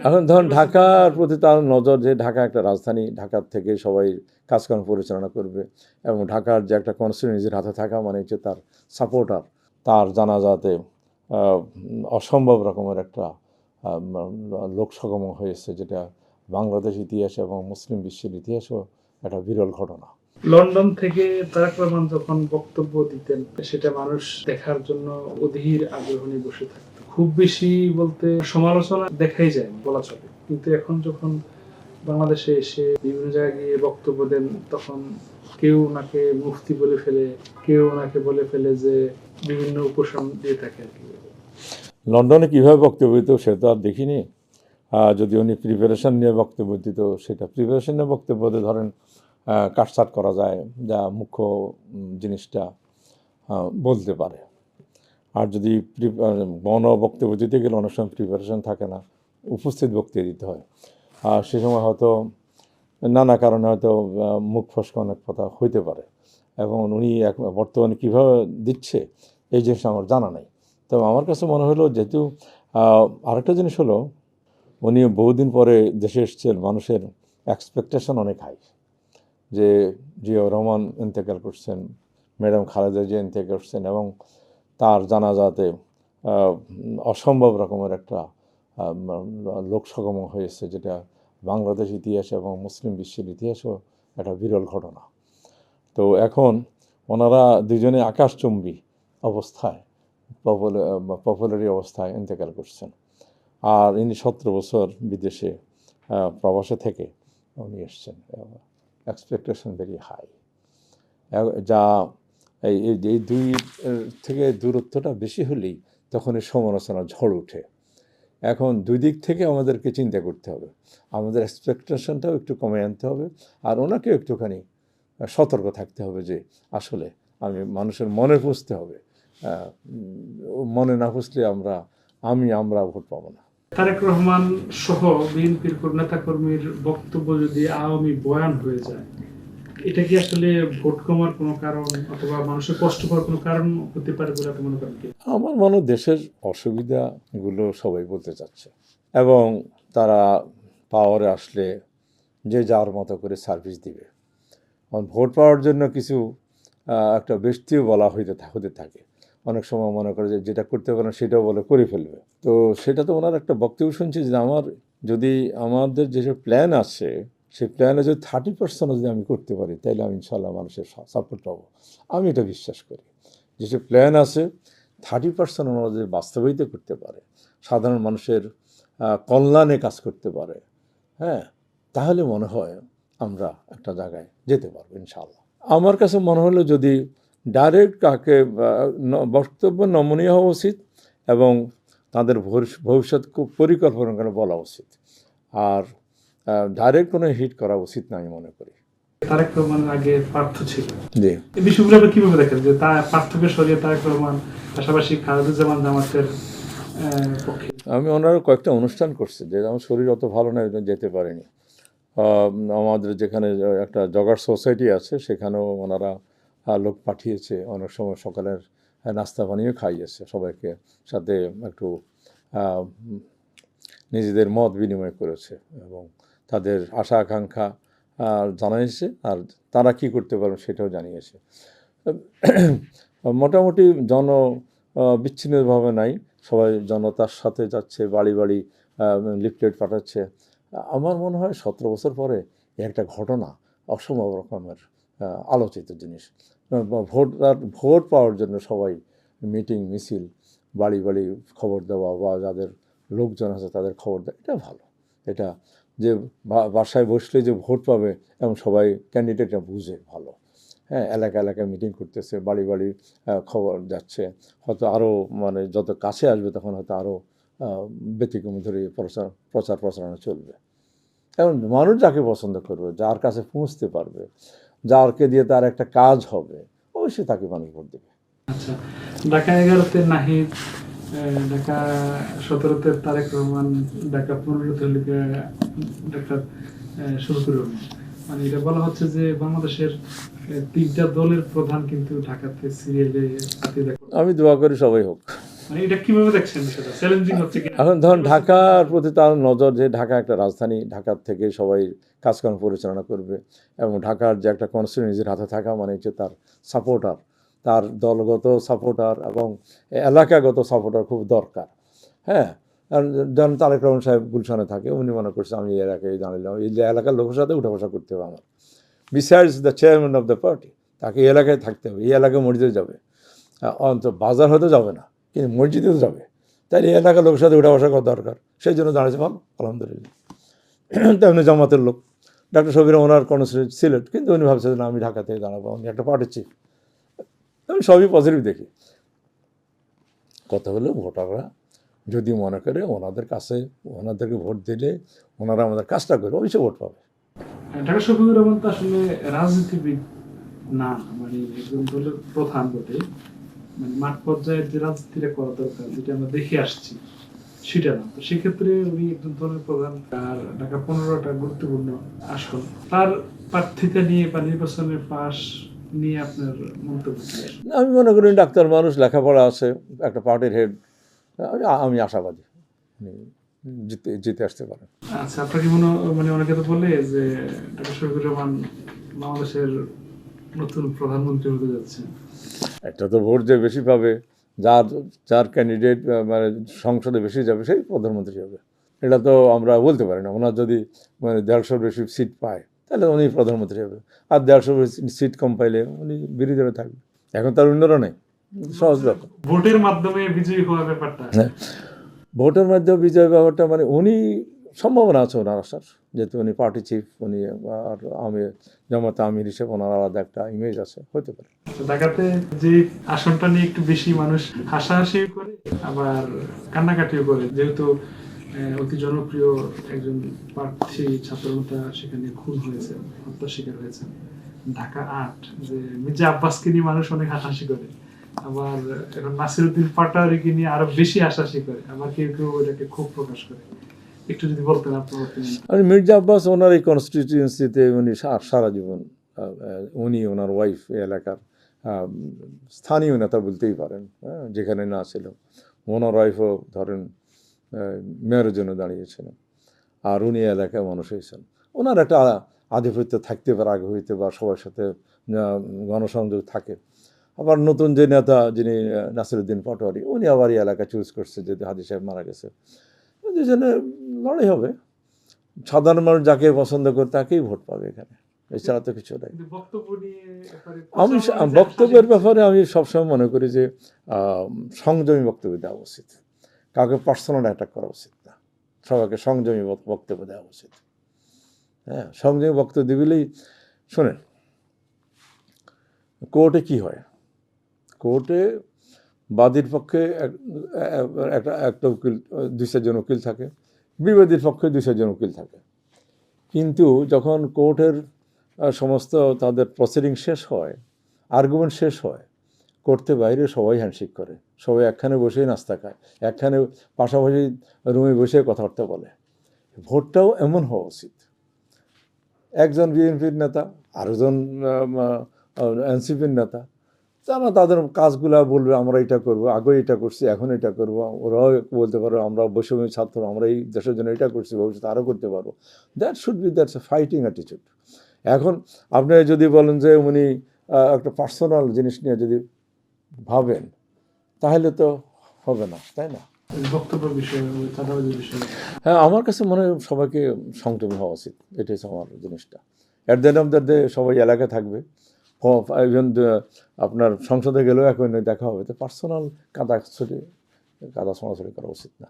এখন ধরুন ঢাকার প্রতি তার নজর, যে ঢাকা একটা রাজধানী, ঢাকার থেকে সবাই কাজকর্ম পরিচালনা করবে এবং ঢাকার যে একটা কনস্টিটিউয়েন্সির হাতে থাকা মানে হচ্ছে তার সাপোর্টার, তার জানাজাতে অসম্ভব রকমের একটা লোক সমাগম হয়েছে, যেটা বাংলাদেশ ইতিহাস এবং মুসলিম বিশ্বের ইতিহাসও একটা বিরল ঘটনা। লন্ডন থেকে তারেক রহমান যখন বক্তব্য দিতেন সেটা মানুষ দেখার জন্য অধীর আগ্রহ নিয়ে বসে থাকতো। খুব বেশি বলতে সমালোচনা দেখাই যায় বলা চলে, কিন্তু এখন যখন বাংলাদেশে এসে বিভিন্ন জায়গায় গিয়ে বক্তব্য দেন তখন কেউ ওনাকে মুফতি বলে ফেলে, কেউ ওনাকে বলে ফেলে যে বিভিন্ন উপশম দিয়ে থাকে আর কি। লন্ডনে কীভাবে বক্তব্য দিত সে তো আর দেখিনি। যদি উনি প্রিপারেশন নিয়ে বক্তব্য দিত, সেটা প্রিপারেশন নিয়ে বক্তব্য ধরেন কাটছাট করা যায়, যা মুখ্য জিনিসটা বলতে পারে। আর যদি গণ বক্তব্য দিতে গেলে অনেক সময় প্রিপারেশন থাকে না, উপস্থিত বক্তব্য দিতে হয়। আর সে সময় হয়তো নানা কারণে হয়তো মুখ ফসকা অনেক কথা হইতে পারে, এবং উনি বর্তমানে কীভাবে দিচ্ছে এই জিনিসটা আমার জানা নেই। তবে আমার কাছে মনে হলো, যেহেতু আরেকটা জিনিস হলো, উনি বহুদিন পরে দেশে এসেছেন, মানুষের এক্সপেকটেশন অনেক হাই, যে জিয়াউর রহমান ইন্তেকাল করছেন, ম্যাডাম খালেদা জিয়া ইন্তেকাল করছেন, এবং তার জানাজাতে অসম্ভব রকমের একটা লোক সমাগম হয়েছে, যেটা বাংলাদেশ ইতিহাস এবং মুসলিম বিশ্বের ইতিহাসও একটা বিরল ঘটনা। তো এখন ওনারা দুজনে আকাশচুম্বী অবস্থায়, পপুলারি অবস্থায় ইন্তেকাল করছেন। আর ইনি 17 বছর বিদেশে প্রবাসে থেকে উনি এসছেন, এক্সপেকটেশন ভেরি হাই, যা এই দুই থেকে দূরত্বটা বেশি হলেই তখন এই সমালোচনার ঝড় ওঠে। এখন দুই দিক থেকে আমাদেরকে চিন্তা করতে হবে, আমাদের এক্সপেকটেশনটাও একটু কমে আনতে হবে, আর ওনাকেও একটুখানি সতর্ক থাকতে হবে যে আসলে মানুষের মনে পুষতে হবে, মনে না পুষলে আমরা ভোট পাবো না। তারেক রহমান সহ বিএনপির নেতা কর্মীর বক্তব্য যদি আওয়ামী বয়ান হয়ে যায়, এটা কি আসলে ভোট কমার কোনো কারণ অথবা মানুষের কষ্ট পাওয়ার কোনো কারণ হতে পারে বলে আপনি মনে করেন কি? আমার মনে হয় দেশের অসুবিধাগুলো সবাই বলতে চাচ্ছে, এবং তারা পাওয়ারে আসলে যে যার মতো করে সার্ভিস দিবে। ভোট পাওয়ার জন্য কিছু একটা বেশিও বলা হতে থাকে, অনেক সময় মনে করে যে যেটা করতে পারে না সেটাও বলে করে ফেলবে। তো সেটা তো ওনার একটা বক্তব্য শুনছি যে আমাদের যেসব প্ল্যান আছে, সেই প্ল্যানে যদি 30% যদি আমি করতে পারি, তাহলে আমি ইনশাল্লাহ মানুষের সাপোর্ট পাবো। আমি এটা বিশ্বাস করি, যেসব প্ল্যান আছে 30% ওনারা যদি বাস্তবায়িত করতে পারে, সাধারণ মানুষের কল্যাণে কাজ করতে পারে, হ্যাঁ, তাহলে মনে হয় আমরা একটা জায়গায় যেতে পারবো ইনশাআল্লাহ। আমার কাছে মনে হলো, যদি ডাইরেক্ট কাকে বক্তব্য নমনীয় হওয়া উচিত, এবং তাদের ভবিষ্যৎ পরিকল্পনা করে বলা উচিত, আর ডাইরেক্ট কোনো হিট করা উচিত না আমি মনে করি। তারেক রহমানের আগে পার্থ ছিল, জি, এই বিষয়গুলো আপনি কিভাবে দেখেন যে পার্থকে সরিয়ে তারেক রহমান, পাশাপাশি খালেদুজ্জামান জামাতের পক্ষে? আমি ওনারা কয়েকটা অনুষ্ঠান করছি, যে আমার শরীর অত ভালো নয়, যেতে পারিনি। আমাদের যেখানে একটা জগার সোসাইটি আছে, সেখানেও ওনারা লোক পাঠিয়েছে, অনেক সময় সকালের নাস্তা বানিয়ে খাইয়েছে সবাইকে, সাথে একটু নিজেদের মত বিনিময় করেছে, এবং তাদের আশা আকাঙ্ক্ষা জানিয়েছে, আর তারা কি করতে পারবে সেটাও জানিয়েছে। মোটামুটি বিচ্ছিন্নভাবে নাই, সবাই জনতার সাথে যাচ্ছে, বাড়ি বাড়ি লিফলেট পাঠাচ্ছে। আমার মনে হয় 17 বছর পরে একটা ঘটনা অসম্ভব রকমের আলোচিত জিনিস। ভোট পাওয়ার জন্য সবাই মিটিং মিছিল, বাড়ি বাড়ি খবর দেওয়া, বা যাদের লোকজন আছে তাদের খবর দেওয়া, এটা ভালো। এটা যে বাসায় বসলে যে ভোট পাবে এবং সবাই ক্যান্ডিডেটরা বুঝে ভালো, হ্যাঁ, এলাকা এলাকায় মিটিং করতেছে, বাড়ি বাড়ি খবর যাচ্ছে, হয়তো আরও যত কাছে আসবে তখন হয়তো আরও ব্যতিক্রম ধরে প্রচার প্রচারণা চলবে। এবং মানুষ যাকে পছন্দ করবে, যার কাছে পৌঁছতে পারবে, যারকে দিয়ে তার একটা কাজ হবে, অবশ্যই তাকে মানুষ ভোট দেবে। আচ্ছা, ঢাকা 11-তে নাহিদ, ঢাকা 17-তে তারেক রহমান, ঢাকা 15-তে ডাক্তার শফিকুর রহমান। এটা বলা হচ্ছে যে বাংলাদেশের 3টা দলের প্রধান কিন্তু ঢাকাতে সিরিয়ালে। আমি দোয়া করি সবাই হোক। মানে এটা কিভাবে দেখছেন সেটা চ্যালেঞ্জিং হচ্ছে কি এখন ধরুন ঢাকার প্রতি তার নজর, যে ঢাকা একটা রাজধানী, ঢাকার থেকে সবাই কাজকর্ম পরিচালনা করবে, এবং ঢাকার যে একটা কনস্টিটিউয়েন্সির হাতে থাকা মানে হচ্ছে তার সাপোর্টার, তার দলগত সাপোর্টার এবং এলাকাগত সাপোর্টার খুব দরকার। হ্যাঁ, কারণ যেমন তারেক রহমান সাহেব গুলশানে থাকে, উনি মনে করছে আমি এই এলাকায় দাঁড়ালাম, এই যে এলাকার লোকের সাথে উঠা বসা করতে হবে আমার, besides the chairman of the party, তাকে এই এলাকায় থাকতে হবে, এই এলাকায় মসজিদে যাবে, অন্তত বাজার হতে যাবে না কিন্তু মসজিদেও যাবে, তাই এই এলাকার লোকের সাথে উঠা বসা করা দরকার, সেই জন্য দাঁড়িয়েছে। ভালো, আলহামদুলিল্লাহ। তেমনি জামাতের লোক ডক্টর শফির ওনার কনস্টিটিউয়েন্সি সিলেট, কিন্তু উনি ভাবছেন না আমি ঢাকা থেকে দাঁড়াবো, উনি একটা পার্টির চিফ। আমি সবই পজিটিভ দেখি। কথা হলো ভোটাররা যদি মনে করে ওনাদের কাছে, ওনাদেরকে ভোট দিলে ওনারা আমাদের কাজটা করে, অবশ্যই ভোট পাবে। ঢাকা শফিকুর রহমান তো আসলে রাজনীতিবিদ না, মানে একজন দলের প্রধান বটে, মানে মাঠ পর্যায়ে যে রাজনীতিটা করা দরকার যেটা আমরা দেখে আসছি সেটা না। তো সেক্ষেত্রে উনি একজন দলের প্রধান, আর ঢাকা 15টা গুরুত্বপূর্ণ আসন, তার প্রার্থিতা নিয়ে বা নির্বাচনের পাশ নিয়ে আপনার মন্তব্য কি? আমি মনে করি ডাক্তার মানুষ, লেখাপড়া আছে, একটা পার্টির হেড, আমি আশাবাদী উনি জিতে আসতে পারেন। আচ্ছা, আপনার কি মানে অনেকে তো বলে যে ঢাকা শফিকুর রহমান বাংলাদেশের নতুন প্রধানমন্ত্রী হতে যাচ্ছে। একটা তো ভোট যে বেশি পাবে, যার যার ক্যান্ডিডেট মানে সংসদে বেশি যাবে সেই প্রধানমন্ত্রী হবে, এটা তো আমরা বলতে পারি না। ওনার যদি মানে 150 বেশি সিট পায় তাহলে উনি প্রধানমন্ত্রী হবে, আর 150 সিট কম পাইলে উনি বিরোধী দলে থাকবে। এখন তার অন্যরা নেই, সহজ ব্যাপার। ভোটের মাধ্যমে বিজয়ী হওয়ার ব্যাপারটা, হ্যাঁ, ভোটের মাধ্যমে বিজয় ব্যাপারটা মানে উনি সম্ভাবনা আছে ওনার আসার, যেহেতু উনি পার্টি চিফ, উনি আর আমি জামাতে আমির হিসেবে ওনার আলাদা একটা ইমেজ আছে, হতে পারে। ঢাকাতে যে আসনটা নিয়ে একটু বেশি মানুষ হাসাহাসি করে আবার কান্নাকাটিও করে, যেহেতু অতি জনপ্রিয় একজন প্রার্থী ছাত্রনেতা সেখানে খুন হয়েছে, হত্যার শিকার হয়েছে। ঢাকা 8 যে মির্জা আব্বাসকে নিয়ে মানুষ অনেক হাসাহাসি করে, আবার এখন নাসিরউদ্দিন পাটোয়ারিকে নিয়ে আরো বেশি হাসাহাসি করে, আবার কেউ কেউ ওটাকে ক্ষোভ প্রকাশ করে। একটু যদি বলতেন আপনার opinion। আর মির্জা আব্বাস ওনার এই কনস্টিটিউয়েন্সিতে উনি সারা জীবন, উনি ওনার ওয়াইফ এই এলাকার স্থানীয় নেতা বলতেই পারেন, যেখানে না ছিল। ওনার ওয়াইফও ধরেন মেয়রের জন্য দাঁড়িয়েছিলেন, আর উনি এলাকায় মানুষ হয়েছেন। ওনার একটা আধিপত্য থাকতে পারে, আগে হইতে বা সবার সাথে গণসংযোগ থাকে। আবার নতুন যে নেতা যিনি নাসিরউদ্দিন পাটোয়ারি, উনি আবার এই এলাকা চুজ করছে, যেহেতু হাদি সাহেব মারা গেছে। দুজনে লড়াই হবে, সাধারণ মানুষ যাকে পছন্দ করে তাকেই ভোট পাবে এখানে, এছাড়া তো কিছু নাই। আমি বক্তব্যের ব্যাপারে আমি সবসময় মনে করি যে সংযমী বক্তব্য দেওয়া উচিত, কাউকে পার্সোনাল অ্যাটাক করা উচিত না, সবাইকে সংযমী বক্তব্য দেওয়া উচিত। হ্যাঁ, সংযমী বক্তব্য দিবিলেই, শোনেন কোর্টে কি হয়, কোর্টে বাদীর পক্ষে একটা উকিল, 2-4 জন উকিল থাকে, বিবাদীর পক্ষে 2-4 জন উকিল থাকে। কিন্তু যখন কোর্টের সমস্ত তাদের প্রসিডিং শেষ হয়, আর্গুমেন্ট শেষ হয়, কোর্টের বাইরে সবাই হ্যান্ডশেক করে, সবাই একখানে বসেই নাস্তা খায়, একখানে পাশাপাশি রুমে বসে কথাবার্তা বলে। ভোটটাও এমন হওয়া উচিত, একজন বিএনপির নেতা আরেকজন এনসিপির নেতা, তারা তাদের কাজগুলো বলবে, আমরা এটা করবো, আগে এটা করছি, এখন এটা করবো। ওরাও বলতে পারো আমরা বৈষম্য ছাত্র, আমরা এই দেশের জন্য এটা করছি, ভবিষ্যতে আরও করতে পারবো। That should be, that's a fighting attitude. এখন আপনি যদি বলেন যে উনি একটা পার্সোনাল জিনিস নিয়ে যদি ভাবেন তাহলে তো হবে না, তাই না? বক্তব্য বিষয়, হ্যাঁ, আমার কাছে মনে হয় সবাইকে সংযমী হওয়া উচিত, এটাই আমার জিনিসটা। At the end of the day সবাই এলাকায় থাকবে, ইভেন আপনার সংসদে গেলেও এখন দেখা হবে, তো পার্সোনাল কাদা ছোড়াছড়ি করা উচিত না।